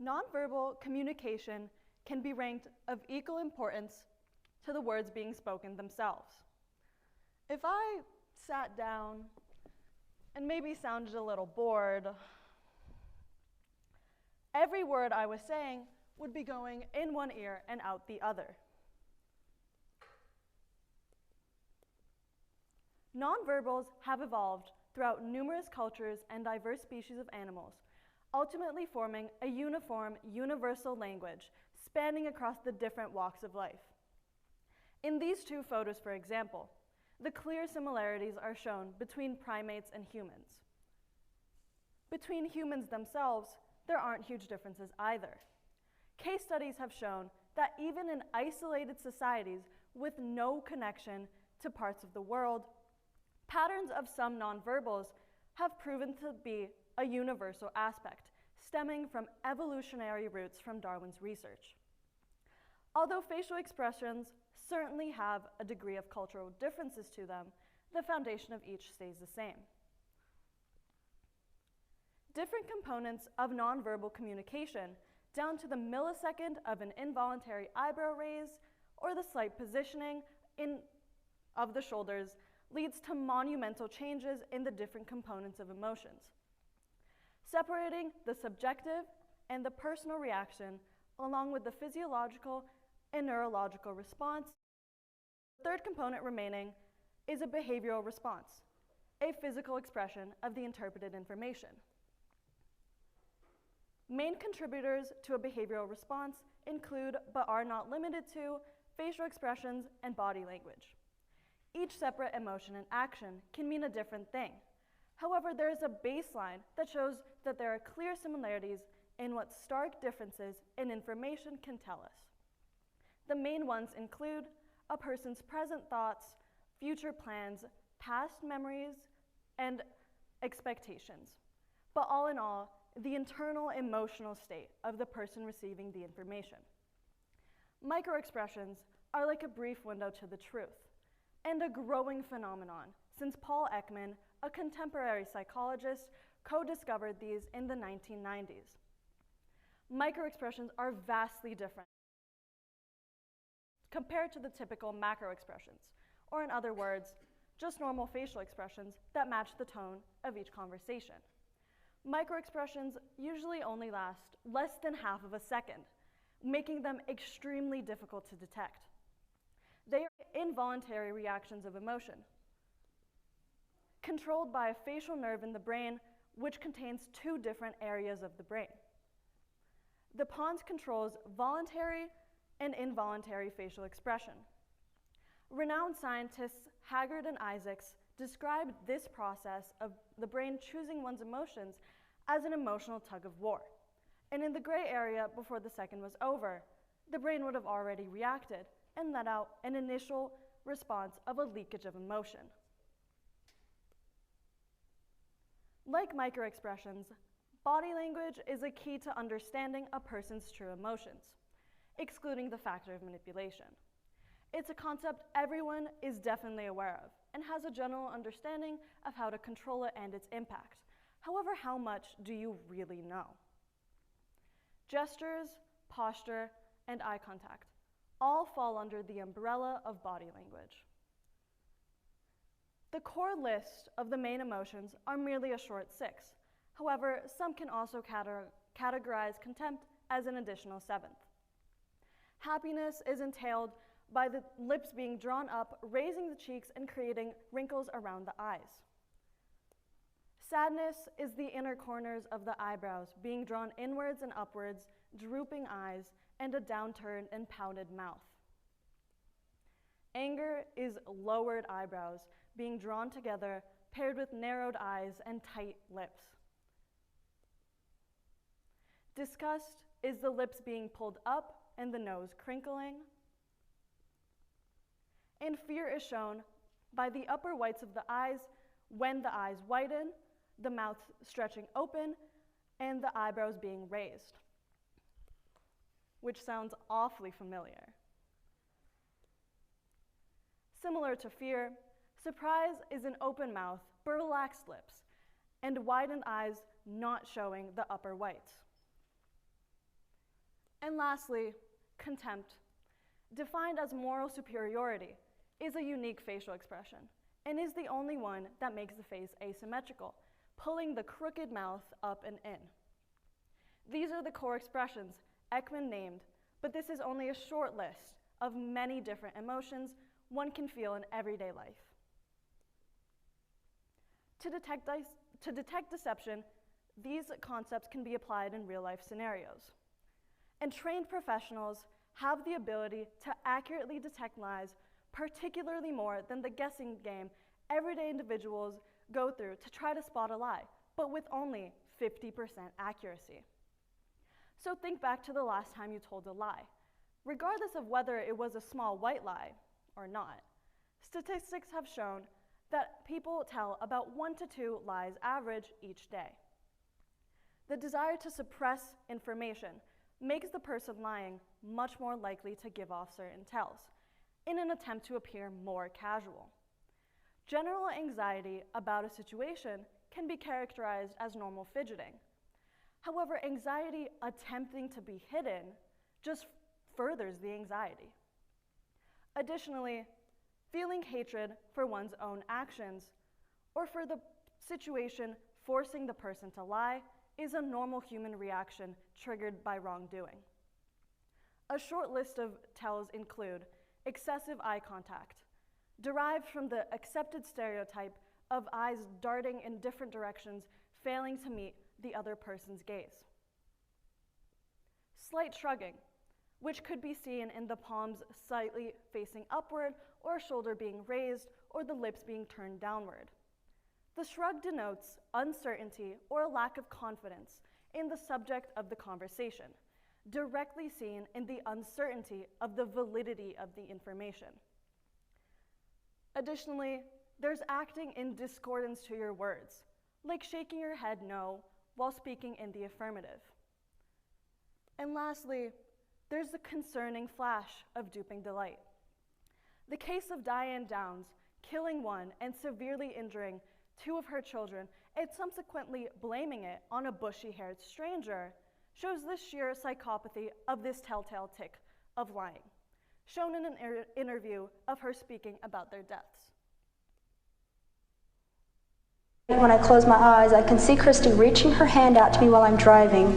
Nonverbal communication can be ranked of equal importance to the words being spoken themselves. If I sat down and maybe sounded a little bored, every word I was saying would be going in one ear and out the other. Nonverbals have evolved throughout numerous cultures and diverse species of animals, ultimately forming a uniform, universal language spanning across the different walks of life. In these two photos, for example, the clear similarities are shown between primates and humans. Between humans themselves, there aren't huge differences either. Case studies have shown that even in isolated societies with no connection to parts of the world, patterns of some nonverbals have proven to be a universal aspect, stemming from evolutionary roots from Darwin's research. Although facial expressions certainly have a degree of cultural differences to them, the foundation of each stays the same. Different components of nonverbal communication, down to the millisecond of an involuntary eyebrow raise or the slight positioning of the shoulders, leads to monumental changes in the different components of emotions. Separating the subjective and the personal reaction, along with the physiological and neurological response. The third component remaining is a behavioral response, a physical expression of the interpreted information. Main contributors to a behavioral response include, but are not limited to, facial expressions and body language. Each separate emotion and action can mean a different thing. However, there is a baseline that shows that there are clear similarities in what stark differences in information can tell us. The main ones include a person's present thoughts, future plans, past memories, and expectations. But all in all, the internal emotional state of the person receiving the information. Microexpressions are like a brief window to the truth, and a growing phenomenon since Paul Ekman, a contemporary psychologist, co-discovered these in the 1990s. Microexpressions are vastly different compared to the typical macroexpressions, or in other words, just normal facial expressions that match the tone of each conversation. Microexpressions usually only last less than half of a second, making them extremely difficult to detect. They are involuntary reactions of emotion, controlled by a facial nerve in the brain, which contains two different areas of the brain. The pons controls voluntary and involuntary facial expression. Renowned scientists Haggard and Isaacs described this process of the brain choosing one's emotions as an emotional tug of war. And in the gray area before the second was over, the brain would have already reacted and let out an initial response of a leakage of emotion. Like microexpressions, body language is a key to understanding a person's true emotions, excluding the factor of manipulation. It's a concept everyone is definitely aware of and has a general understanding of how to control it and its impact. However, how much do you really know? Gestures, posture, and eye contact all fall under the umbrella of body language. The core list of the main emotions are merely a short 6. However, some can also categorize contempt as an additional 7th. Happiness is entailed by the lips being drawn up, raising the cheeks, and creating wrinkles around the eyes. Sadness is the inner corners of the eyebrows being drawn inwards and upwards, drooping eyes, and a downturned and pouted mouth. Anger is lowered eyebrows being drawn together, paired with narrowed eyes and tight lips. Disgust is the lips being pulled up and the nose crinkling. And fear is shown by the upper whites of the eyes when the eyes widen, the mouth stretching open, and the eyebrows being raised, which sounds awfully familiar. Similar to fear, surprise is an open mouth but relaxed lips, and widened eyes not showing the upper whites. And lastly, contempt, defined as moral superiority, is a unique facial expression and is the only one that makes the face asymmetrical, pulling the crooked mouth up and in. These are the core expressions Ekman named, but this is only a short list of many different emotions one can feel in everyday life. To detect deception, these concepts can be applied in real-life scenarios. And trained professionals have the ability to accurately detect lies, particularly more than the guessing game everyday individuals go through to try to spot a lie, but with only 50% accuracy. So think back to the last time you told a lie. Regardless of whether it was a small white lie or not, statistics have shown that people tell about 1 to 2 lies average each day. The desire to suppress information makes the person lying much more likely to give off certain tells in an attempt to appear more casual. General anxiety about a situation can be characterized as normal fidgeting. However, anxiety attempting to be hidden just furthers the anxiety. Additionally, feeling hatred for one's own actions or for the situation forcing the person to lie is a normal human reaction triggered by wrongdoing. A short list of tells include excessive eye contact, derived from the accepted stereotype of eyes darting in different directions, failing to meet the other person's gaze. Slight shrugging, which could be seen in the palms slightly facing upward, or a shoulder being raised, or the lips being turned downward. The shrug denotes uncertainty or a lack of confidence in the subject of the conversation, directly seen in the uncertainty of the validity of the information. Additionally, there's acting in discordance to your words, like shaking your head no while speaking in the affirmative. And lastly, there's the concerning flash of duping delight. The case of Diane Downs killing one and severely injuring 2 of her children and subsequently blaming it on a bushy-haired stranger shows the sheer psychopathy of this telltale tick of lying, shown in an interview of her speaking about their deaths. When I close my eyes, I can see Christy reaching her hand out to me while I'm driving,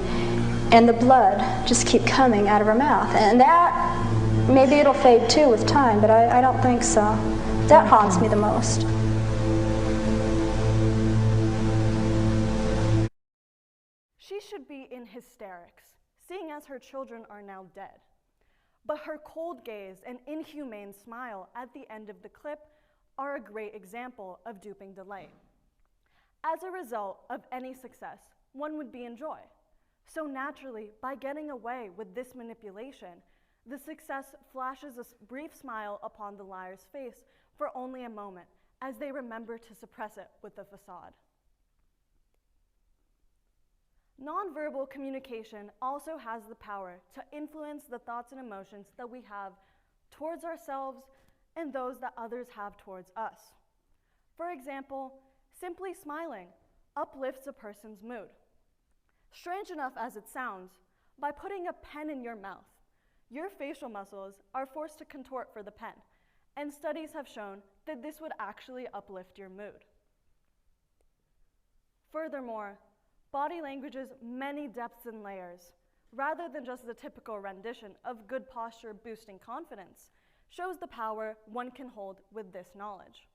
and the blood just keep coming out of her mouth. And that, maybe it'll fade too with time, but I don't think so. That haunts me the most. She should be in hysterics, seeing as her children are now dead. But her cold gaze and inhumane smile at the end of the clip are a great example of duping delight. As a result of any success, one would be in joy. So naturally, by getting away with this manipulation, the success flashes a brief smile upon the liar's face for only a moment, as they remember to suppress it with a facade. Nonverbal communication also has the power to influence the thoughts and emotions that we have towards ourselves and those that others have towards us. For example, simply smiling uplifts a person's mood. Strange enough as it sounds, by putting a pen in your mouth, your facial muscles are forced to contort for the pen, and studies have shown that this would actually uplift your mood. Furthermore, body language's many depths and layers, rather than just the typical rendition of good posture boosting confidence, shows the power one can hold with this knowledge.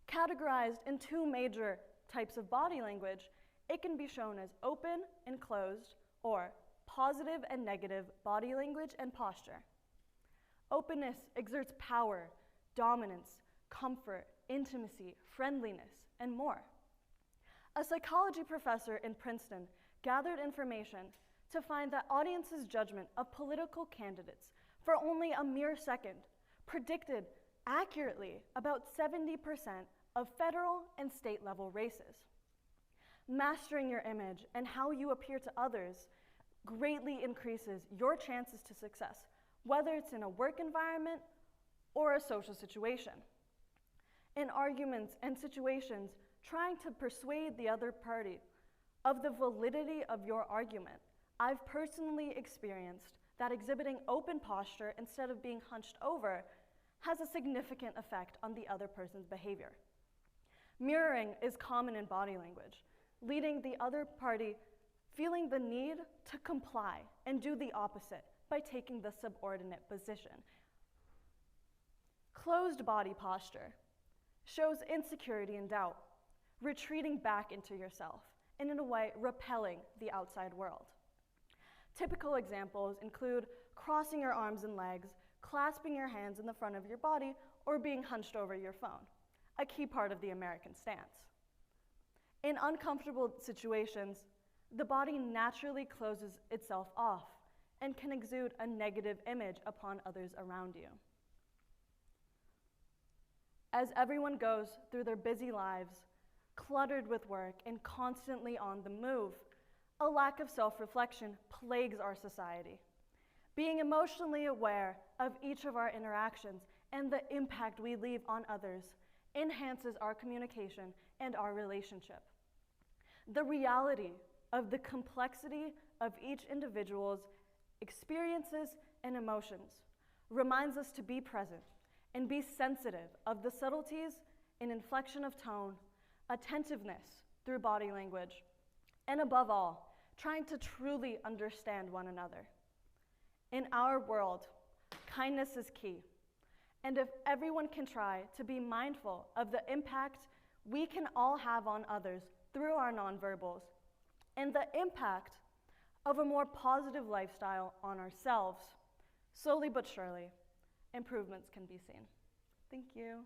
Categorized in 2 major types of body language, it can be shown as open and closed, or positive and negative body language and posture. Openness exerts power, dominance, comfort, intimacy, friendliness, and more. A psychology professor in Princeton gathered information to find that audiences' judgment of political candidates for only a mere second predicted accurately about 70% of federal and state level races. Mastering your image and how you appear to others greatly increases your chances to success, whether it's in a work environment or a social situation. In arguments and situations, trying to persuade the other party of the validity of your argument I've personally experienced that exhibiting open posture instead of being hunched over has a significant effect on the other person's behavior. Mirroring is common in body language, leading the other party feeling the need to comply and do the opposite by taking the subordinate position. Closed body posture shows insecurity and doubt, retreating back into yourself, and in a way, repelling the outside world. Typical examples include crossing your arms and legs, clasping your hands in the front of your body, or being hunched over your phone, a key part of the American stance. In uncomfortable situations, the body naturally closes itself off and can exude a negative image upon others around you. As everyone goes through their busy lives, cluttered with work and constantly on the move, a lack of self-reflection plagues our society. Being emotionally aware of each of our interactions and the impact we leave on others enhances our communication and our relationship. The reality of the complexity of each individual's experiences and emotions reminds us to be present and be sensitive of the subtleties in inflection of tone, attentiveness through body language, and above all, trying to truly understand one another. In our world, kindness is key, and if everyone can try to be mindful of the impact we can all have on others through our nonverbals, and the impact of a more positive lifestyle on ourselves, slowly but surely, improvements can be seen. Thank you.